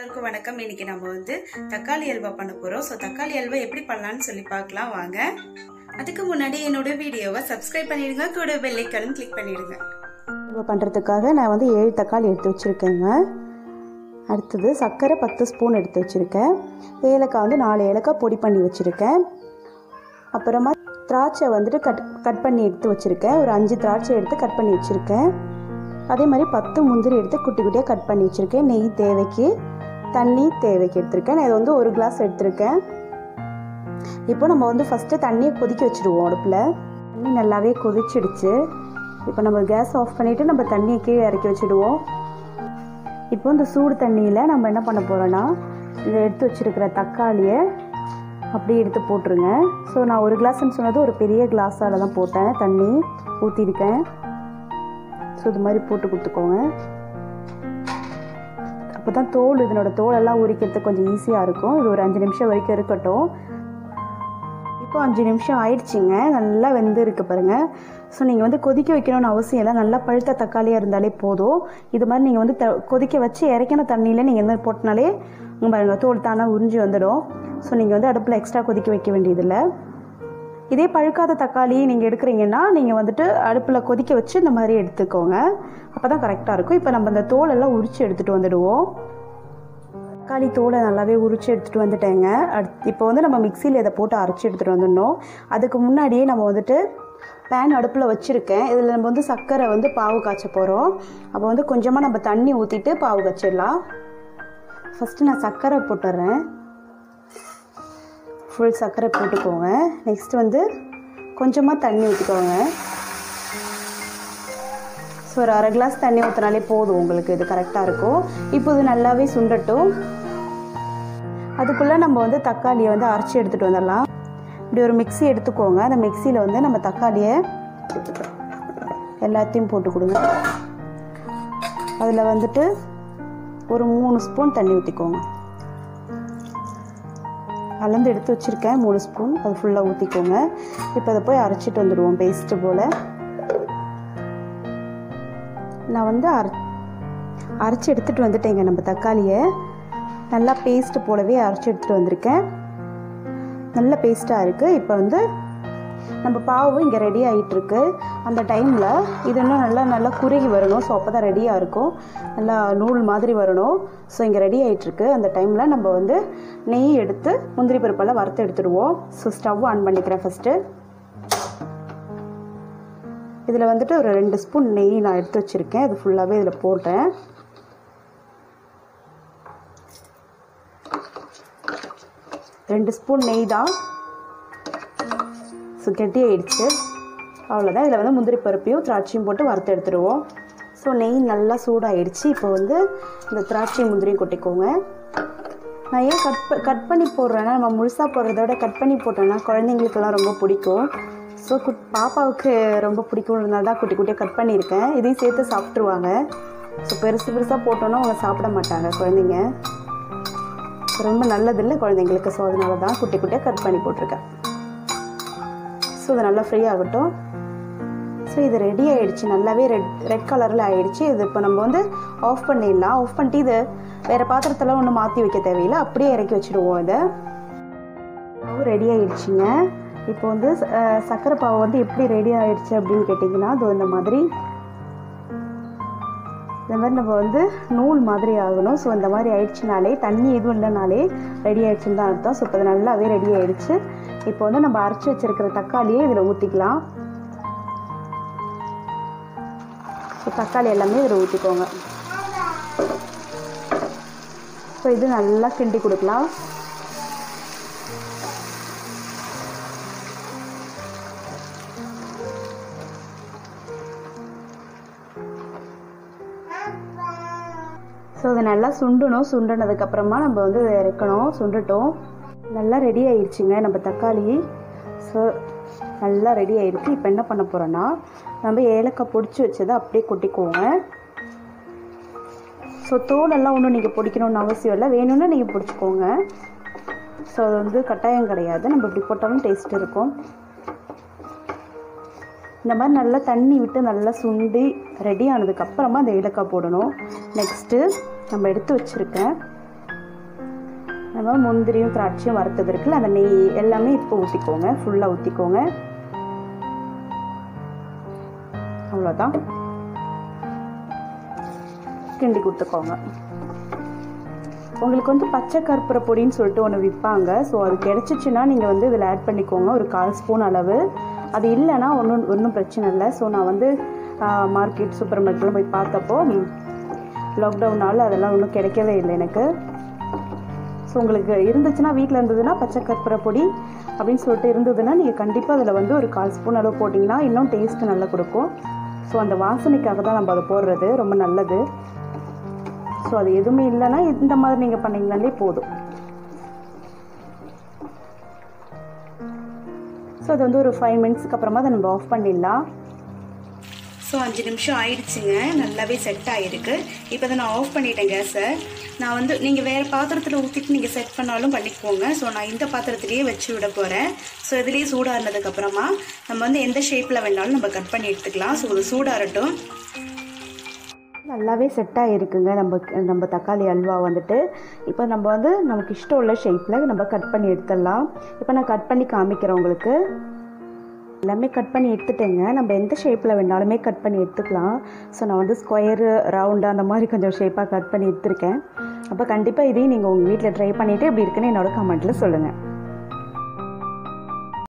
எல்லாருக்கும் வணக்கம். இன்னைக்கு நம்ம வந்து தக்காளி அல்வா பண்ண போறோம். ஸோ தக்காளி அல்வா எப்படி பண்ணலாம்னு சொல்லி பார்க்கலாம் வாங்க. அதுக்கு முன்னாடி என்னோட வீடியோவை சப்ஸ்கிரைப் பண்ணிடுங்க, கூட பெல் ஐகானும் கிளிக் பண்ணிடுங்க. அல்வா பண்ணுறதுக்காக நான் வந்து 7 தக்காளி எடுத்து வச்சுருக்கேங்க. அடுத்தது சர்க்கரை 10 ஸ்பூன் எடுத்து வச்சுருக்கேன். ஏலக்காய் வந்து 4 ஏலக்காய் பொடி பண்ணி வச்சுருக்கேன். அப்புறமா திராட்சை வந்துட்டு கட் பண்ணி எடுத்து வச்சுருக்கேன். ஒரு 5 திராட்சை எடுத்து கட் பண்ணி வச்சுருக்கேன். அதே மாதிரி 10 முந்திரி எடுத்து குட்டி குட்டியாக கட் பண்ணி வச்சுருக்கேன். நெய் தேவைக்கு, தண்ணி தேவைக்கு எடுத்திருக்கேன். நான் இது வந்து 1 கிளாஸ் எடுத்திருக்கேன். இப்போ நம்ம வந்து ஃபஸ்ட்டு தண்ணியை கொதிக்க வச்சுடுவோம். அடுப்பில் தண்ணி நல்லாவே கொதிச்சிடுச்சு. இப்போ நம்ம கேஸ் ஆஃப் பண்ணிவிட்டு நம்ம தண்ணியை கீழே இறக்கி வச்சுடுவோம். இப்போ இந்த சூடு தண்ணியில் நம்ம என்ன பண்ண போகிறோன்னா, இதை எடுத்து வச்சுருக்கிற தக்காளியை அப்படியே எடுத்து போட்டுருங்க. ஸோ நான் 1 கிளாஸ்ன்னு சொன்னது ஒரு பெரிய கிளாஸால் தான் போட்டேன். தண்ணி ஊற்றிருக்கேன். ஸோ இது மாதிரி போட்டு கொடுத்துக்கோங்க. அப்போ தான் இதனோட தோலெல்லாம் உரிக்கிறதுக்கு கொஞ்சம் ஈஸியாக இருக்கும். இது ஒரு 5 நிமிஷம் வரைக்கும் இருக்கட்டும். இப்போ 5 நிமிஷம் ஆயிடுச்சுங்க. நல்லா வெந்து இருக்கு பாருங்கள். ஸோ நீங்கள் வந்து கொதிக்க வைக்கணும்னு அவசியம் இல்லை. நல்லா பழுத்த தக்காளியாக இருந்தாலே போதும். இது மாதிரி நீங்கள் வந்து கொதிக்க வச்சு இறக்கின தண்ணியில் நீங்கள் எந்த போட்டினாலே பாருங்கள் தோல் தானாக உறிஞ்சி வந்துடும். ஸோ நீங்கள் வந்து அடுப்பில் எக்ஸ்ட்ரா கொதிக்க வைக்க வேண்டியதில்லை. இதே பழுக்காத தக்காளி நீங்கள் எடுக்கிறீங்கன்னா நீங்கள் வந்துட்டு அடுப்பில் கொதிக்க வச்சு இந்த மாதிரி எடுத்துக்கோங்க. அப்போ தான் கரெக்டாக இருக்கும். இப்போ நம்ம இந்த தோலெல்லாம் உரித்து எடுத்துகிட்டு வந்துடுவோம். தக்காளி தோலை நல்லாவே உரித்து எடுத்துகிட்டு வந்துட்டேங்க. இப்போ வந்து நம்ம மிக்சியில் இதை போட்டு அரைச்சி எடுத்துகிட்டு வந்துடணும். அதுக்கு முன்னாடியே நம்ம வந்துட்டு பேன் அடுப்பில் வச்சுருக்கேன். இதில் நம்ம வந்து சர்க்கரை வந்து பாவு காய்ச்ச போகிறோம். அப்போ வந்து கொஞ்சமாக நம்ம தண்ணி ஊற்றிட்டு பாவு காய்ச்சிடலாம். ஃபஸ்ட்டு நான் சர்க்கரை போட்டுடுறேன். ஃபுல் சர்க்கரை போட்டுக்கோங்க. நெக்ஸ்ட் வந்து கொஞ்சமாக தண்ணி ஊற்றிக்கோங்க. ஸோ ஒரு 1/2 கிளாஸ் தண்ணி ஊற்றினாலே போதும் உங்களுக்கு. இது கரெக்டாக இருக்கும். இப்போ இது நல்லாவே சுண்டட்டும். அதுக்குள்ளே நம்ம வந்து தக்காளியை வந்து அரைச்சி எடுத்துகிட்டு வந்துடலாம். இப்படி ஒரு மிக்ஸி எடுத்துக்கோங்க. அந்த மிக்சியில் வந்து நம்ம தக்காளியை எல்லாத்தையும் போட்டு கொடுங்க. அதில் வந்துட்டு ஒரு 3 ஸ்பூன் தண்ணி ஊற்றிக்கோங்க. அளந்து எடுத்து வச்சுருக்கேன் 3 ஸ்பூன். அது ஃபுல்லாக ஊற்றிக்கோங்க. இப்போ அதை போய் அரைச்சிட்டு வந்துடுவோம் பேஸ்ட்டு போல். நான் வந்து அரைச்சி எடுத்துகிட்டு வந்துட்டேங்க. நம்ம தக்காளியை நல்லா பேஸ்ட்டு போலவே அரைச்சி எடுத்துகிட்டு வந்திருக்கேன். நல்ல பேஸ்ட்டாக இருக்குது. இப்போ வந்து நம்ம பாவு இங்கே ரெடி ஆகிட்டுருக்கு. அந்த டைமில் இது இன்னும் நல்லா குறுகி வரணும். ஸோ அப்போ தான் ரெடியாக இருக்கும். நல்லா நூல் மாதிரி வரணும். ஸோ இங்கே ரெடி ஆகிட்டுருக்கு. அந்த டைமில் நம்ம வந்து நெய் எடுத்து முந்திரி பருப்பெல்லாம் வறுத்து எடுத்துடுவோம். ஸோ ஸ்டவ் ஆன் பண்ணிக்கிறேன் ஃபஸ்ட்டு. இதில் வந்துட்டு ஒரு 2 ஸ்பூன் நெய் நான் எடுத்து வச்சுருக்கேன். அது ஃபுல்லாகவே இதில் போட்டேன். ரெண்டு ஸ்பூன் நெய் தான். ஸோ கெட்டி ஆயிடுச்சு. அவ்வளோதான். இதில் வந்து முந்திரி பருப்பையும் திராட்சையும் போட்டு வறுத்து எடுத்துடுவோம். ஸோ நெய் நல்லா சூடாகிடுச்சு. இப்போ வந்து இந்த திராட்சை முந்திரியும் கொட்டிக்கோங்க. நான் ஏன் கட் பண்ணி போடுறேன்னா, நம்ம முழுசாக போடுறதோட கட் பண்ணி போட்டோன்னா குழந்தைங்களுக்கெல்லாம் ரொம்ப பிடிக்கும். ஸோ பாப்பாவுக்கு ரொம்ப பிடிக்கும்ன்றதுனால தான் குட்டி குட்டியாக கட் பண்ணியிருக்கேன். இதையும் சேர்த்து சாப்பிட்ருவாங்க. ஸோ பெருசாக போட்டோன்னா அவங்க சாப்பிட மாட்டாங்க குழந்தைங்க. ரொம்ப நல்லதில்லை குழந்தைங்களுக்கு. ஸோ அதனால தான் குட்டி குட்டியாக கட் பண்ணி போட்டிருக்கேன். ஸோ இது நல்லா ஃப்ரீ ஆகட்டும். ஸோ இது ரெடி ஆகிடுச்சு. நல்லாவே ரெட் கலரில் ஆகிடுச்சு. இது இப்போ நம்ம வந்து ஆஃப் பண்ணிடலாம். ஆஃப் பண்ணிட்டு இது வேறு பாத்திரத்தில் ஒன்றும் மாற்றி வைக்க தேவையில்லை. அப்படியே இறக்கி வச்சுடுவோம். இதை ரெடி ஆகிடுச்சிங்க. இப்போ வந்து சர்க்கரை பாவு வந்து எப்படி ரெடி ஆகிடுச்சு அப்படின்னு கேட்டிங்கன்னா, அது இந்த மாதிரி நம்ம வந்து நூல் மாதிரி ஆகணும். ஸோ இந்த மாதிரி ஆயிடுச்சுனாலே, தண்ணி எதுவும் இல்லைனாலே ரெடி ஆகிடுச்சுன்னு தான் அர்த்தம். ஸோ இப்போ இது நல்லாவே ரெடி ஆகிடுச்சு. இப்போ வந்து நம்ம அரைச்சி வச்சுருக்கிற தக்காளியை இதில் ஊற்றிக்கலாம். ஸோ தக்காளி எல்லாமே இதில் ஊற்றிக்கோங்க. ஸோ இது நல்லா கிண்டி கொடுக்கலாம். ஸோ இது நல்லா சுண்டணும். சுண்டினதுக்கப்புறமா நம்ம வந்து இதை இறக்கணும். சுண்டுட்டோம். நல்லா ரெடி ஆயிடுச்சுங்க நம்ம தக்காளி. ஸோ நல்லா ரெடி ஆகிடுச்சு. இப்போ என்ன பண்ண போகிறோன்னா, நம்ம ஏலக்காய் பொடிச்சு வச்சதை அப்படியே கொட்டிக்குவோங்க. ஸோ தோலெல்லாம் ஒன்றும் நீங்கள் பொடிக்கணும்னு அவசியம் இல்லை. வேணும்னா நீங்கள் பொடிச்சுக்கோங்க. ஸோ அது வந்து கட்டாயம் கிடையாது. நம்ம இப்படி போட்டாலும் டேஸ்ட் இருக்கும். இந்த மாதிரி நல்லா தண்ணி விட்டு நல்லா சுண்டி ரெடி ஆனதுக்கப்புறமா அந்த ஏலக்காய் போடணும். நெக்ஸ்ட்டு நம்ம எடுத்து வச்சுருக்கேன் நம்ம முந்திரியும் திராட்சையும் வறுத்தது இருக்குல்ல, அந்த நெய் எல்லாமே இப்போ ஊற்றிக்கோங்க, ஃபுல்லாக ஊற்றிக்கோங்க. அவ்வளோதான், கிண்டி கொடுத்துக்கோங்க. உங்களுக்கு வந்து பச்சை கற்பூர பொடின்னு சொல்லிட்டு ஒன்று விற்பாங்க. ஸோ அது கிடச்சிச்சின்னா நீங்கள் வந்து இதில் ஆட் பண்ணிக்கோங்க, ஒரு 1/4 ஸ்பூன் அளவு. அது இல்லைன்னா ஒன்றும் பிரச்சனை இல்லை. ஸோ நான் வந்து மார்க்கெட் சூப்பர் மார்க்கெட்லாம் போய் பார்த்தப்போ லாக்டவுனால் அதெல்லாம் ஒன்றும் கிடைக்கவே இல்லை எனக்கு. ஸோ உங்களுக்கு இருந்துச்சுன்னா, வீட்டில் இருந்ததுன்னா பச்சை கற்பூர பொடி அப்படின்னு சொல்லிட்டு இருந்ததுன்னா நீங்கள் கண்டிப்பாக அதில் வந்து ஒரு 1/4 ஸ்பூன் அளவு போட்டிங்கன்னா இன்னும் டேஸ்ட்டு நல்லா கொடுக்கும். ஸோ அந்த வாசனைக்காக தான் நம்ம அதை போடுறது, ரொம்ப நல்லது. ஸோ அது எதுவுமே இல்லைன்னா இந்த மாதிரி நீங்கள் பண்ணிங்கனாலே போதும். ஸோ அது வந்து ஒரு 5 மினிட்ஸ்க்கு அப்புறமா அதை நம்ம ஆஃப் பண்ணிடலாம். ஸோ 5 நிமிஷம் ஆயிடுச்சுங்க, நல்லாவே செட் ஆகிருக்கு. இப்போ தான் நான் ஆஃப் பண்ணிட்டேன் கேஸை. நான் வந்து நீங்கள் வேறு பாத்திரத்தில் ஊற்றிட்டு நீங்கள் செட் பண்ணாலும் பண்ணிக்கோங்க. ஸோ நான் இந்த பாத்திரத்துலேயே வச்சு விட போகிறேன். ஸோ இதுலேயே சூடானதுக்கப்புறமா நம்ம வந்து எந்த ஷேப்பில் வேணாலும் நம்ம கட் பண்ணி எடுத்துக்கலாம். ஸோ இது சூடாகட்டும். நல்லாவே செட் ஆகிருக்குங்க நம்ம தக்காளி அல்வா வந்துட்டு. இப்போ நம்ம வந்து நமக்கு இஷ்டம் உள்ள ஷேப்பில் நம்ம கட் பண்ணி எடுத்துடலாம். இப்போ நான் கட் பண்ணி காமிக்கிறேன் உங்களுக்கு. எல்லாமே கட் பண்ணி எடுத்துட்டேங்க. நம்ம எந்த ஷேப்பில் வேணாலுமே கட் பண்ணி எடுத்துக்கலாம். ஸோ நான் வந்து ஸ்கொயரு, ரவுண்டு அந்த மாதிரி கொஞ்சம் ஷேப்பாக கட் பண்ணி எடுத்துருக்கேன். அப்போ கண்டிப்பாக இதையும் நீங்கள் உங்கள் வீட்டில் ட்ரை பண்ணிவிட்டு எப்படி இருக்குன்னு என்னோட கமெண்ட்டில் சொல்லுங்கள்.